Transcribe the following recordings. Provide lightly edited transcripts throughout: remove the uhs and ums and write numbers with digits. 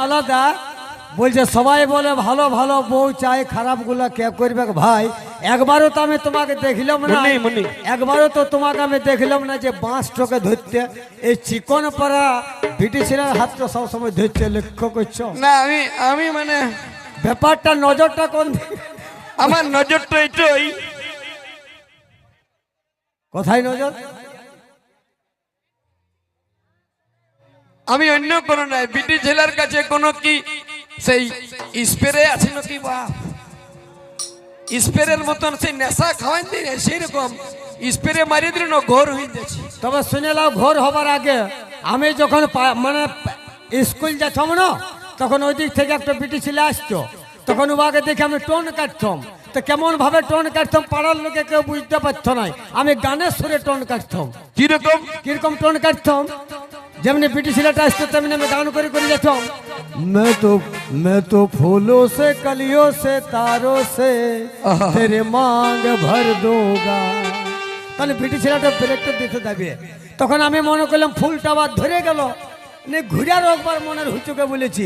আলাদা বলছে সবাই বলে ভালো ভালো বউ চাই খারাপগুলা কে করবে ভাই। একবারও তো আমি তোমাকে দেখলাম না, একবারও তো তোমাকে আমি দেখলাম না যে বাঁশটাকে ধরতে। এই চিকন পাড়া ব্রিটিশের হাতটা সবসময় ধরতে লক্ষ্য করছো না? আমি মানে ব্যাপারটা নজরটা কোন আমার নজরটা এটাই। কোথায় নজর? আমি অন্য কোনো নাই, বিটি ছেলের কাছে কোনো কি সেই স্প্রে আছে নাকি? বা স্প্রের মতন সেই নেশা খাওয়াই দিই সেই রকম স্প্রে মারিয়ে দিল না, ঘোর হয়ে যাচ্ছে। তবে শুনে নাও, ঘোর হবার আগে আমি যখন মানে স্কুল যাচ্ছম না, তখন ওই দিক থেকে একটা বিটি ছেলে আসতো, তখন ওকে দেখে আমি টোন কাটতাম। তো কেমন ভাবে টোন কাটতাম পাড়ার লোকে কেউ বুঝতে পারতো না। আমি গানের সুরে টোন কাটতাম। কিরকম কিরকম টোন কাটতাম? যেমনি বিটি ছেলেটা আসতো তেমনি আমি গান করে করে যেতাম। मैं तो फूलों से कलियों से तारों से तेरे मांग भर दूंगा। তাহলে বিটি ছেলেটা ব্রেকটা দিতে যাবে, তখন আমি মনে করলাম ফুলটা আবার ধরে গেল, ঘুরে আরো একবার মনের হুচুকে বলেছি,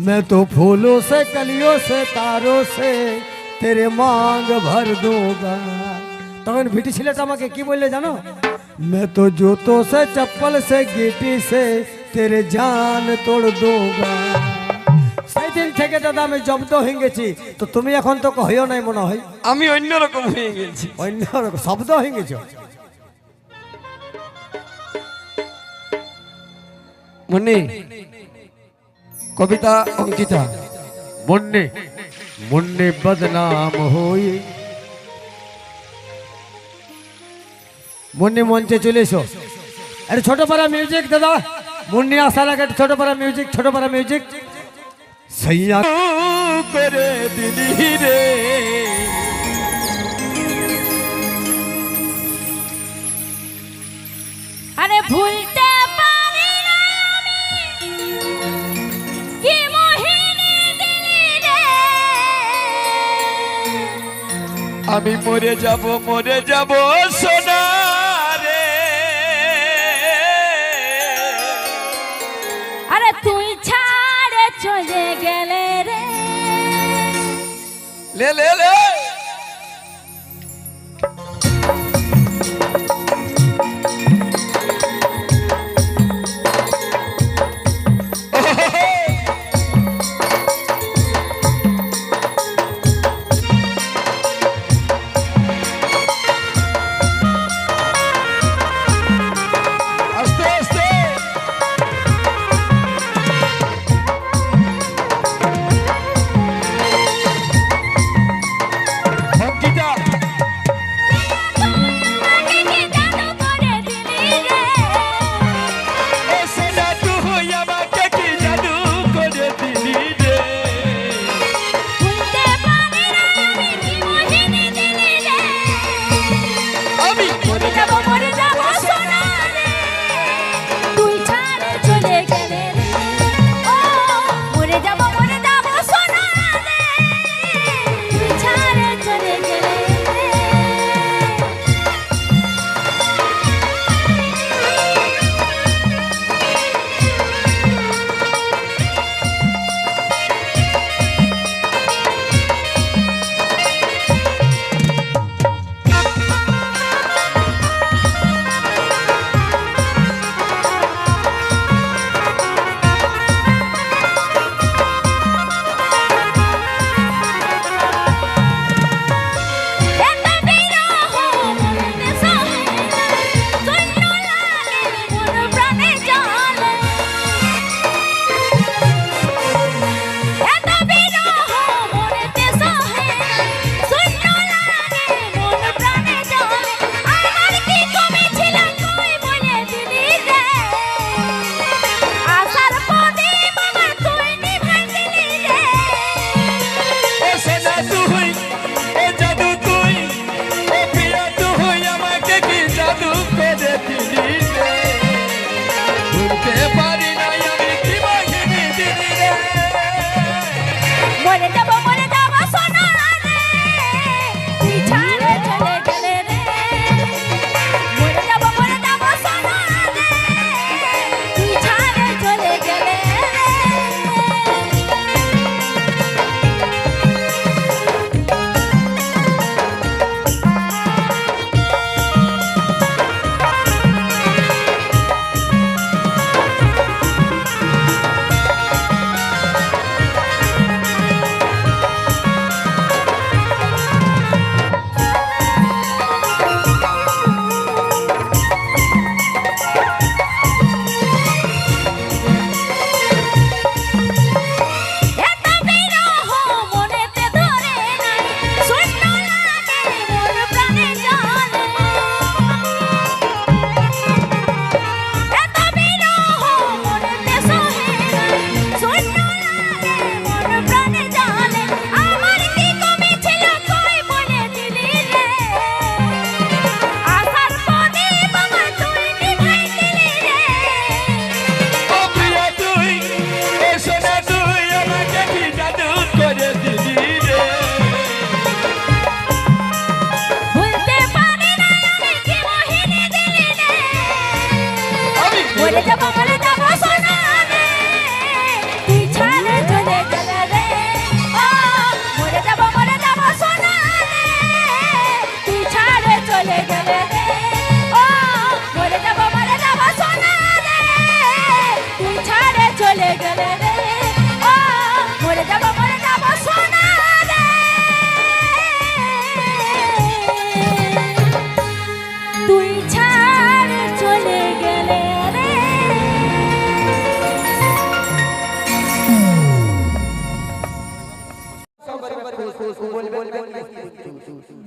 मैं तो फूलों से कलियों से तारों से तेरे मांग भर दूंगा। তখন বিটি ছেলেটা আমাকে কি বললে জানো? मैं तो जूतों से चप्पल से गिट्टी से तेरे जान तोड़ दूंगा। সেই দিন থেকে দাদা আমি জব্দ হয়ে গেছি। তো তুমি এখন তো হইও নাই মনে হয়? আমি অন্যরকম হয়ে গেছি, অন্যরকম শব্দ হয়ে গেছ। মনে কবিতা অঙ্কিতা মুন্নে মুন্নে বদনাম হই। মুন্নি মঞ্চে চলে এসো। আরে ছোট পাড়া মিউজিক দাদা, মুন্নি আসার আগে ছোট পাড়া মিউজিক, ছোট পাড়া মিউজিক। সৈয়া করে দিলি রে, আরে ভুলতে পারি না আমি কি মোহিনী দিলি রে। আমি মরে যাব সোনা রে। আরে তুই ছাড়ে চলে গেলে রে। লে লে লে আস্তে আস্তে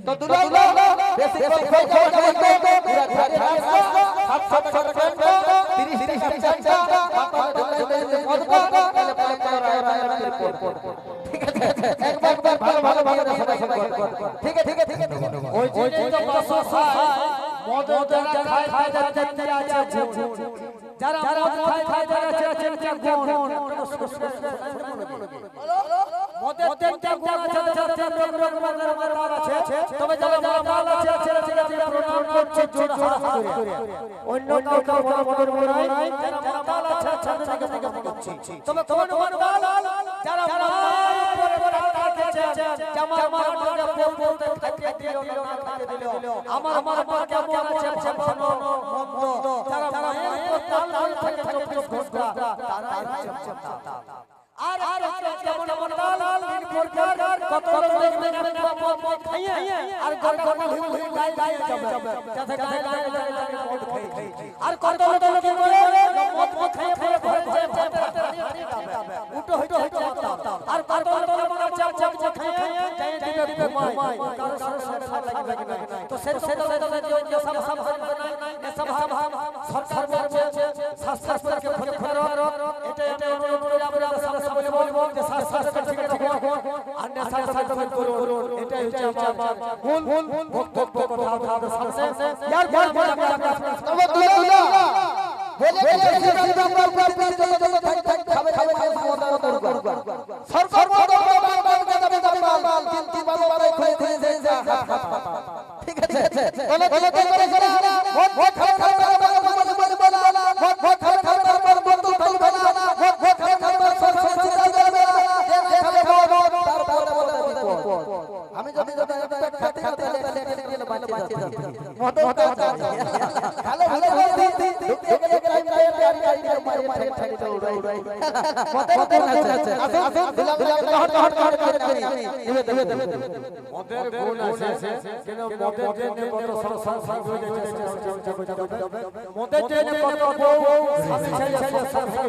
তো দুলা বেশি করে খাওয়া যাবে পুরা ঘরে আসো 7 টাকা করে 30 টাকা ঠিক আছে একবার ভালো ভালো ঠিক আছে ওই যে তো 500 মদ যারা খায় যারা আছে যারা মদ খায় যারা আছে গুণ মদের তিনটা গুণ আছে যারা রকম আছে তবে যারা মাল আছে প্রণাম করছে জোর হাত করে অন্য কাউ মদের নাই যারা মাল আছে তাদের থেকে করছে তবে কোন মাল যারা মাল পরে রাখছে জামার মালটাকে বলতে থাকে দিল না থাকে দিল আমার কেমন আছে ভালো মন্দ যারা মায়ের তাল থেকে চুপ ঘোষটা তারা আর যেমন দালাল দিন প্রকার কত লোক দেখবেন মদ খাইয়ে আর গরগর হিল গায় যাবে যাতে গায় মদ খাই আর কত লোক কি করে মদ খাইয়ে ঘরে উটো হইতো আর কত লোক মনে চাপ খাইয়ে যায় দিবে মাই কারো সাথে লাগে না তো সে সব আছে শাস্ত্রকে ঘরে এটা আমরা সামনে বলবো যে শাস্ত্র ঠিক আছে আর নেশা করুন এটাই হচ্ছে আমার মূল বক্তব্য কথা আপনাদের সামনে यार তবে দুলা বলে আমরা খাবে সরকার তিন বাবা খাই ঠিক আছে বলে আমি যদি খাতে মদের গুণ আছে কিন্তু মদের জন্য কত সংসার হয়ে যাচ্ছে মদের জন্য কত বউ স্বামী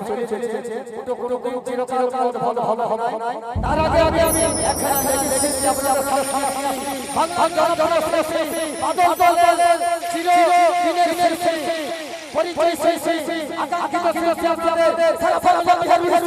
ছেড়ে চলে যাচ্ছে কোনো চিরকাল ভালো হবে নাই তার আগে আমি এখানে দেখেছি আপনারা বাদল দলের চির দিনের শেষে পরিচয় শেষে আগামী দিনে আপনাদের সারা জনপ্রিয়